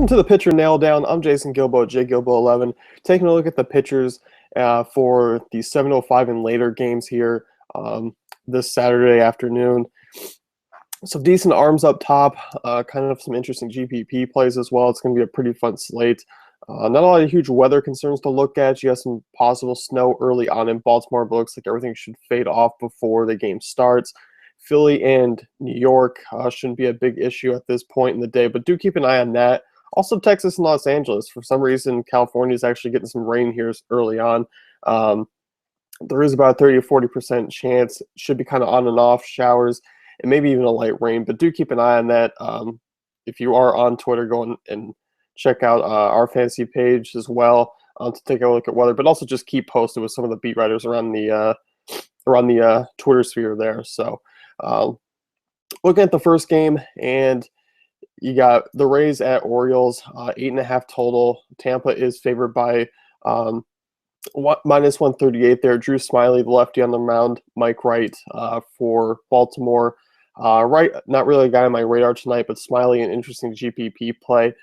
Welcome to the Pitcher Nail Down. I'm Jason Gilbo, JGilbo11, taking a look at the pitchers for the 7:05 and later games here this Saturday afternoon. Some decent arms up top, kind of some interesting GPP plays as well. It's going to be a pretty fun slate. Not a lot of huge weather concerns to look at. You have some possible snow early on in Baltimore, but looks like everything should fade off before the game starts. Philly and New York shouldn't be a big issue at this point in the day, but do keep an eye on that. Also, Texas and Los Angeles. For some reason, California is actually getting some rain here early on. There is about a 30 to 40% chance. Should be kind of on and off showers and maybe even a light rain, but do keep an eye on that. If you are on Twitter, go and check out our fantasy page as well to take a look at weather, but also just keep posted with some of the beat writers around the Twitter sphere there. So looking at the first game, and you got the Rays at Orioles, 8.5 total. Tampa is favored by minus 138 there. Drew Smiley, the lefty on the mound. Mike Wright for Baltimore. Wright, not really a guy on my radar tonight, but Smiley, an interesting GPP play.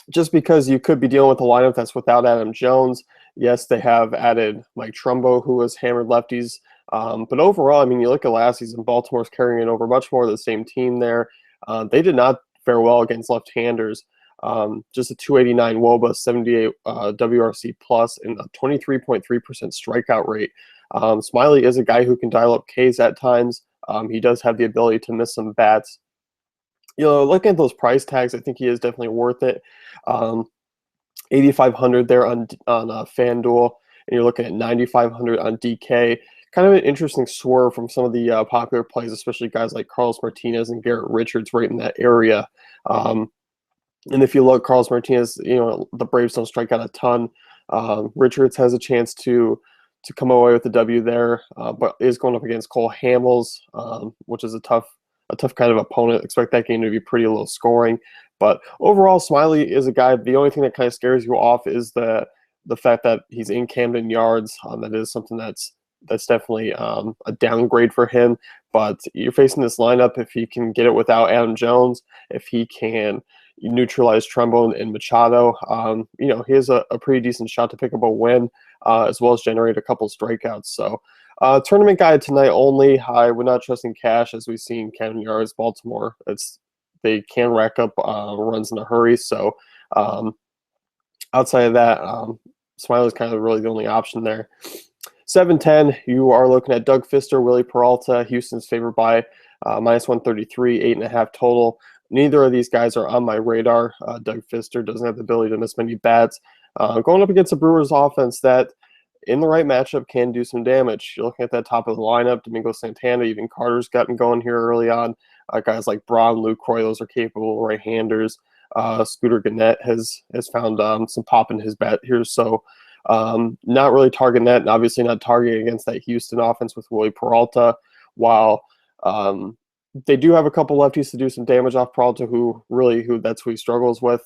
Just because you could be dealing with a lineup that's without Adam Jones. Yes, they have added Mike Trumbo, who has hammered lefties. But overall, I mean, you look at last season, Baltimore's carrying it over much more of the same team there. They did not fare well against left-handers. Just a 289 WOBA, 78 WRC plus, and a 23.3% strikeout rate. Smiley is a guy who can dial up Ks at times. He does have the ability to miss some bats. You know, looking at those price tags, I think he is definitely worth it. 8,500 there on FanDuel, and you're looking at 9,500 on DK. Kind of an interesting swerve from some of the popular plays, especially guys like Carlos Martinez and Garrett Richards right in that area. And if you look, Carlos Martinez, you know, the Braves don't strike out a ton. Richards has a chance to come away with the W there, but is going up against Cole Hamels, which is a tough kind of opponent. Expect that game to be pretty low scoring. But overall, Smiley is a guy. The only thing that kind of scares you off is the fact that he's in Camden Yards. That is something that's definitely a downgrade for him. But you're facing this lineup. If he can get it without Adam Jones, if he can neutralize Trumbo and Machado, you know, he has a pretty decent shot to pick up a win, as well as generate a couple strikeouts. So tournament guide tonight only. I would not trust in cash, as we've seen Camden Yards, Baltimore. They can rack up runs in a hurry. So outside of that, Smiley is kind of really the only option there. 7-10, you are looking at Doug Fister, Willie Peralta. Houston's favored by minus 133, 8.5 total. Neither of these guys are on my radar. Doug Fister doesn't have the ability to miss many bats. Going up against the Brewers offense that, in the right matchup, can do some damage. You're looking at that top of the lineup, Domingo Santana, even Carter's gotten going here early on. Guys like Braun, Lucroy, those are capable right-handers. Scooter Gannett has found some pop in his bat here, so not really targeting that, and obviously not targeting against that Houston offense with Willie Peralta, while they do have a couple lefties to do some damage off Peralta, who that's who he struggles with.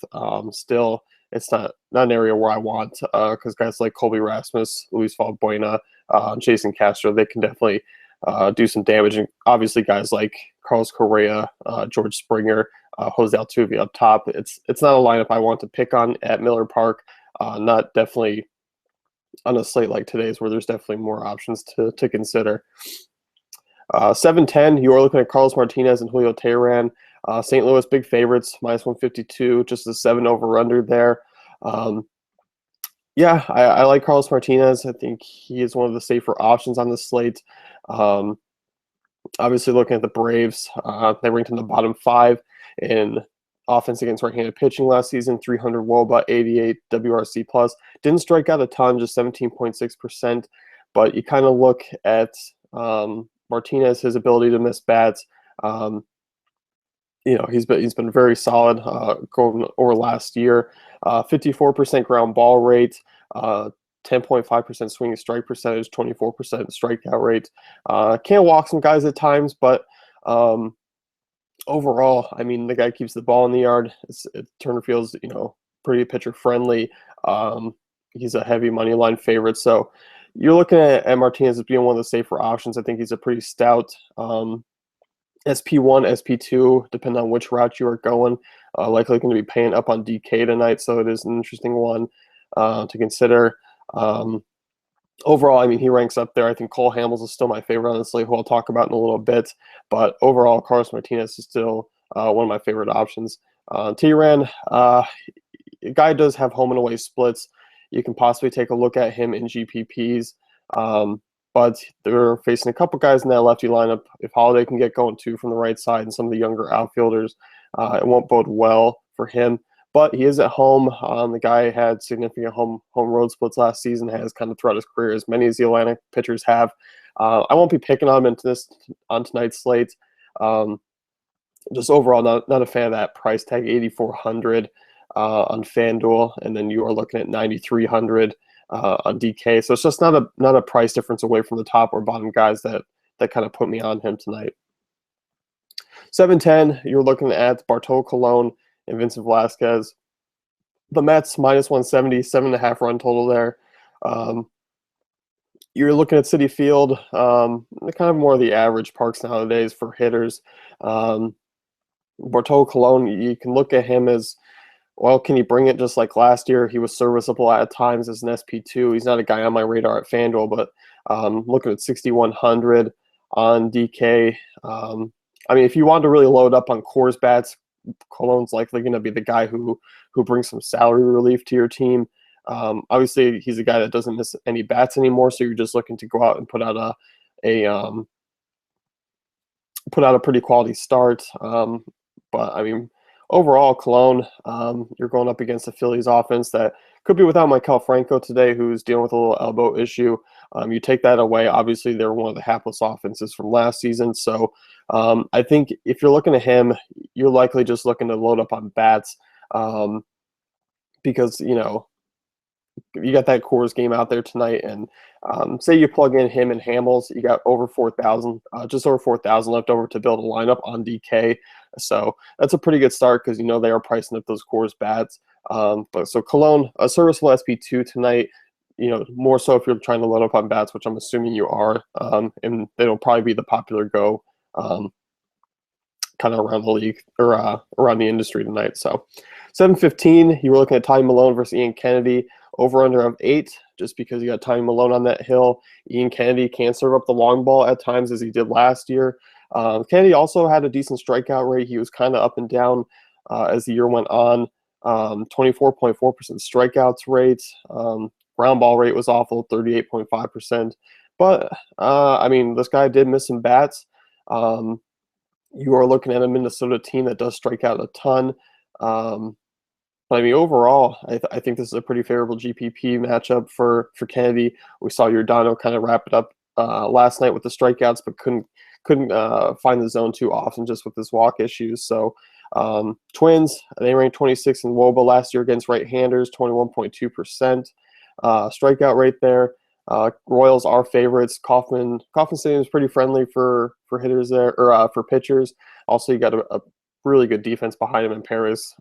Still, it's not an area where I want, because guys like Colby Rasmus, Luis Valbuena, Jason Castro, they can definitely do some damage. And obviously guys like Carlos Correa, George Springer, Jose Altuve up top. It's not a lineup I want to pick on at Miller Park. Not definitely on a slate like today's, where there's definitely more options to consider. 7-10, you are looking at Carlos Martinez and Julio Teheran. St. Louis big favorites, minus 152, just a 7 over-under there. Yeah, I like Carlos Martinez. I think he is one of the safer options on the slate. Obviously, looking at the Braves, they ranked in the bottom 5 in offense against right-handed pitching last season, 300 WOBA, 88 WRC plus. Didn't strike out a ton, just 17.6%. But you kind of look at Martinez, his ability to miss bats. You know, he's been very solid going over last year. 54% ground ball rate, 10.5% swinging strike percentage, 24% strikeout rate. Can't walk some guys at times, but overall, I mean, the guy keeps the ball in the yard. Turner Field's, you know, pretty pitcher friendly. He's a heavy money line favorite, so you're looking at Martinez as being one of the safer options. I think he's a pretty stout SP1, SP2, depending on which route you are going. likely going to be paying up on DK tonight, so it is an interesting one to consider. Overall, I mean, he ranks up there. I think Cole Hamels is still my favorite on the slate, who I'll talk about in a little bit. But overall, Carlos Martinez is still one of my favorite options. T-Ran, guy does have home and away splits. You can possibly take a look at him in GPPs. But they're facing a couple guys in that lefty lineup. If Holiday can get going too from the right side and some of the younger outfielders, it won't bode well for him. But he is at home. The guy had significant home road splits last season, has kind of throughout his career, as many as the Atlantic pitchers have. I won't be picking on him on tonight's slate. Just overall, not a fan of that price tag, 8,400 on FanDuel, and then you are looking at 9,300 on DK. So it's just not a price difference away from the top or bottom guys that kind of put me on him tonight. 7-10, you're looking at Bartolo Colon and Vincent Velasquez. The Mets minus 170, 7.5 run total there. You're looking at Citi Field, kind of more of the average parks nowadays for hitters. Bartolo Colon, you can look at him as, well, can he bring it just like last year? He was serviceable at times as an SP2. He's not a guy on my radar at FanDuel, but looking at 6,100 on DK. I mean, if you want to really load up on Coors bats, Colon's likely going to be the guy who brings some salary relief to your team. Obviously, he's a guy that doesn't miss any bats anymore, so you're just looking to go out and put out a pretty quality start. But I mean, overall, Colon, you're going up against the Phillies offense that could be without Maikel Franco today, who's dealing with a little elbow issue. You take that away, obviously they're one of the hapless offenses from last season. So I think if you're looking at him, you're likely just looking to load up on bats because, you know, you got that Coors game out there tonight, and say you plug in him and Hamels, you got over 4,000, just over 4,000 left over to build a lineup on DK. So that's a pretty good start because, you know, they are pricing up those Coors bats. But so Colon, a serviceable SP2 tonight, you know, more so if you're trying to load up on bats, which I'm assuming you are, and it'll probably be the popular go kind of around the league or around the industry tonight. So 7:15, you were looking at Tommy Malone versus Ian Kennedy. Over under of 8, just because you got Tommy Malone on that hill. Ian Kennedy can serve up the long ball at times, as he did last year. Kennedy also had a decent strikeout rate. He was kind of up and down as the year went on. 24.4% strikeouts rate. Ground ball rate was awful, 38.5%. But, I mean, this guy did miss some bats. You are looking at a Minnesota team that does strike out a ton. But I mean, overall, I think this is a pretty favorable GPP matchup for Kennedy. We saw Giordano kind of wrap it up last night with the strikeouts, but couldn't find the zone too often just with his walk issues. So Twins, they ranked 26th in WOBA last year against right-handers, 21.2% strikeout rate there. Royals are favorites. Kauffman Stadium is pretty friendly for hitters there, or for pitchers. Also, you got a really good defense behind him in Paris.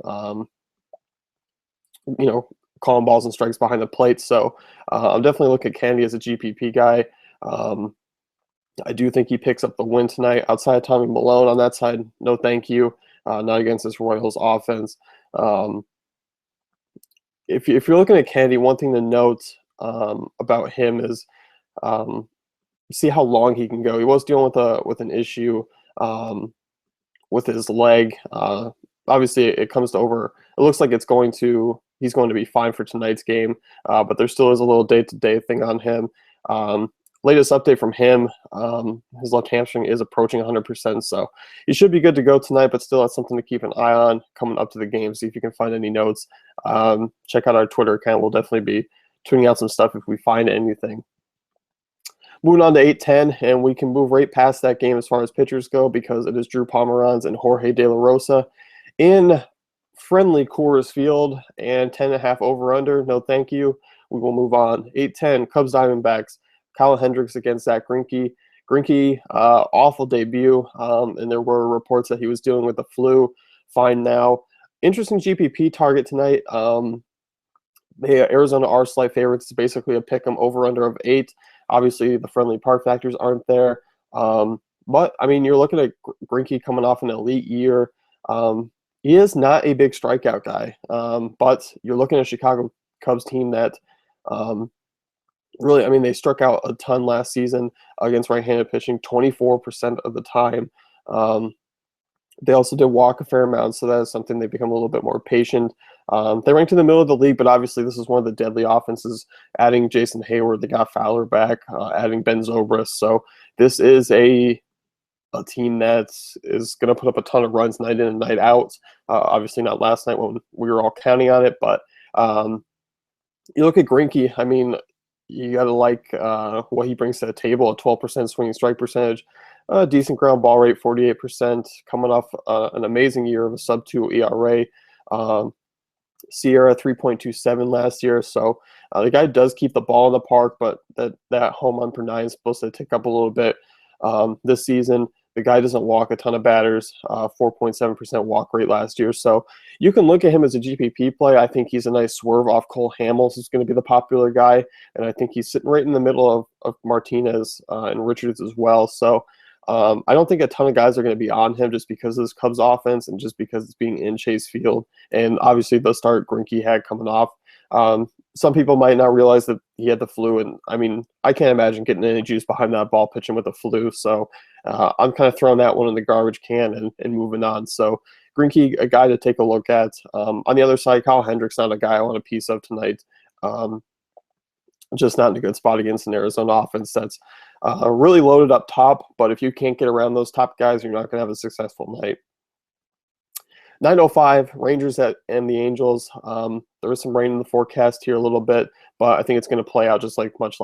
You know, calling balls and strikes behind the plate. So I'm definitely looking at Kennedy as a GPP guy. I do think he picks up the win tonight. Outside of Tommy Malone on that side, no thank you. Not against this Royals offense. If you're looking at Kennedy, one thing to note about him is see how long he can go. He was dealing with an issue with his leg. Obviously, it comes to over. It looks like he's going to be fine for tonight's game, but there still is a little day-to-day thing on him. Latest update from him, his left hamstring is approaching 100%, so he should be good to go tonight, but still that's something to keep an eye on coming up to the game. See if you can find any notes. Check out our Twitter account. We'll definitely be tweeting out some stuff if we find anything. Moving on to 8-10, and we can move right past that game as far as pitchers go because it is Drew Pomeranz and Jorge De La Rosa in friendly Coors Field and 10.5 over-under. No thank you. We will move on. 8-10, Cubs Diamondbacks. Kyle Hendricks against Zach Greinke. Greinke, awful debut, and there were reports that he was dealing with the flu. Fine now. Interesting GPP target tonight. Arizona are slight favorites. It's basically a pick 'em over-under of 8. Obviously, the friendly park factors aren't there. But, I mean, you're looking at Greinke coming off an elite year. He is not a big strikeout guy, but you're looking at a Chicago Cubs team that um, really, I mean, they struck out a ton last season against right-handed pitching, 24% of the time. Um, they also did walk a fair amount, so that is something they've become a little bit more patient. They ranked in the middle of the league, but obviously this is one of the deadly offenses. Adding Jason Hayward, they got Fowler back, adding Ben Zobrist. So this is a team that is going to put up a ton of runs night in and night out. Obviously not last night when we were all counting on it, but you look at Greinke, I mean, you got to like what he brings to the table, a 12% swinging strike percentage, decent ground ball rate, 48%, coming off an amazing year of a sub-2 ERA. Um, Sierra 3.27 last year, so the guy does keep the ball in the park, but that home run per nine is supposed to tick up a little bit this season. The guy doesn't walk a ton of batters, 4.7% walk rate last year. So you can look at him as a GPP play. I think he's a nice swerve off Cole Hamels, who's going to be the popular guy. And I think he's sitting right in the middle of Martinez and Richards as well. So I don't think a ton of guys are going to be on him just because of this Cubs offense and just because it's being in Chase Field. And obviously the start Greinke had coming off. Some people might not realize that he had the flu, and I mean, I can't imagine getting any juice behind that ball pitching with the flu. So I'm kind of throwing that one in the garbage can and moving on. So Greinke, a guy to take a look at. On the other side, Kyle Hendricks, not a guy I want a piece of tonight. Just not in a good spot against an Arizona offense that's really loaded up top. But if you can't get around those top guys, you're not going to have a successful night. 9:05 Rangers and the Angels. There is some rain in the forecast here a little bit, but I think it's going to play out just much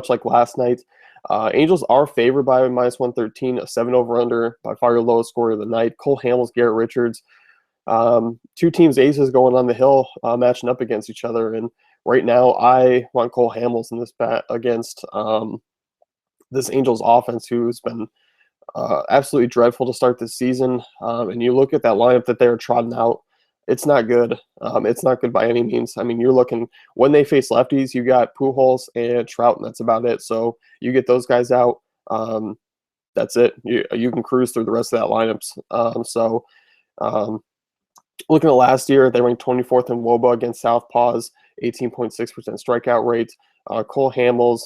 like last night. Angels are favored by -113, a 7 over/under, by far your lowest score of the night. Cole Hamels, Garrett Richards, two teams aces going on the hill, matching up against each other. And right now, I want Cole Hamels in this bat against this Angels offense, who's been absolutely dreadful to start this season. And you look at that lineup that they're trotting out, it's not good. It's not good by any means. I mean, you're looking, when they face lefties, you got Pujols and Trout, and that's about it. So you get those guys out. That's it. You can cruise through the rest of that lineups. Looking at last year, they ranked 24th in WOBA against Southpaws, 18.6% strikeout rate. Cole Hamels,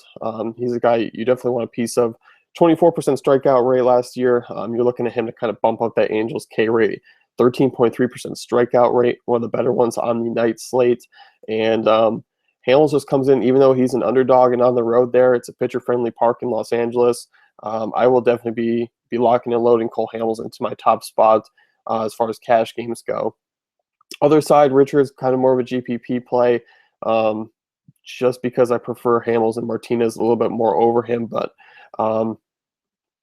he's a guy you definitely want a piece of. 24% strikeout rate last year. You're looking at him to kind of bump up that Angels K rate. 13.3% strikeout rate, one of the better ones on the night slate. And Hamels just comes in, even though he's an underdog and on the road there, it's a pitcher-friendly park in Los Angeles. I will definitely be locking and loading Cole Hamels into my top spot as far as cash games go. Other side, Richards, kind of more of a GPP play, just because I prefer Hamels and Martinez a little bit more over him. But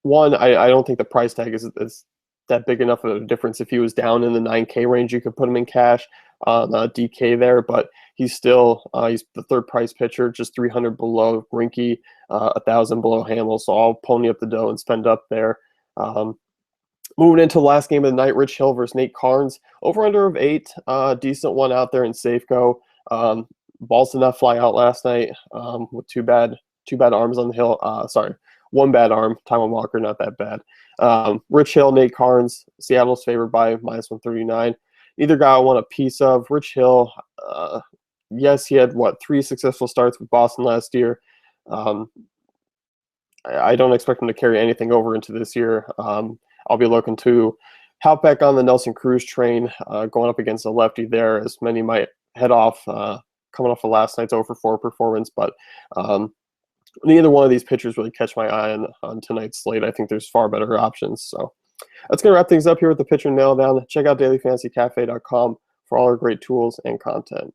one, I don't think the price tag is that big enough of a difference. If he was down in the 9K range, you could put him in cash on DK there, but he's still he's the third price pitcher, just 300 below Greinke, 1,000 below Hamels. So I'll pony up the dough and spend up there. Moving into the last game of the night, Rich Hill versus Nate Carnes. Over/under of 8, decent one out there in Safeco. Balls did not fly out last night with two bad arms on the hill. Sorry, one bad arm. Taijuan Walker, not that bad. Rich Hill, Nate Carnes. Seattle's favored by -139. Neither guy I want a piece of. Rich Hill, yes, he had 3 successful starts with Boston last year. I don't expect him to carry anything over into this year. I'll be looking to hop back on the Nelson Cruz train, going up against a lefty there, as many might head off coming off of last night's 0-for-4 performance. But neither one of these pitchers really catch my eye on tonight's slate. I think there's far better options. So that's going to wrap things up here with the Pitcher Nail Down. Check out dailyfantasycafe.com for all our great tools and content.